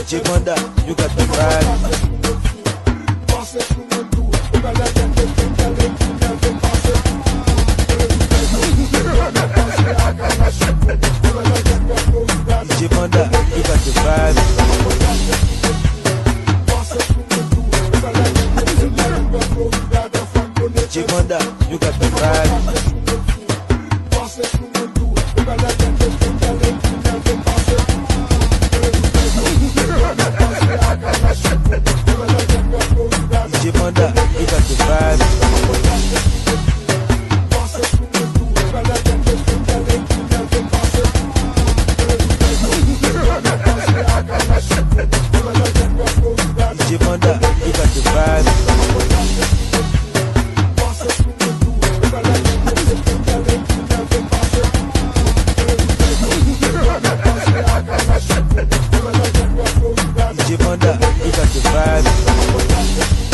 Chimanda, you got the vibe. Chimanda, you got the vibe. Chimanda, you got the vibe. Chimanda, you got the vibe. Chimanda, you got the vibe. Chimanda, you got the vibe.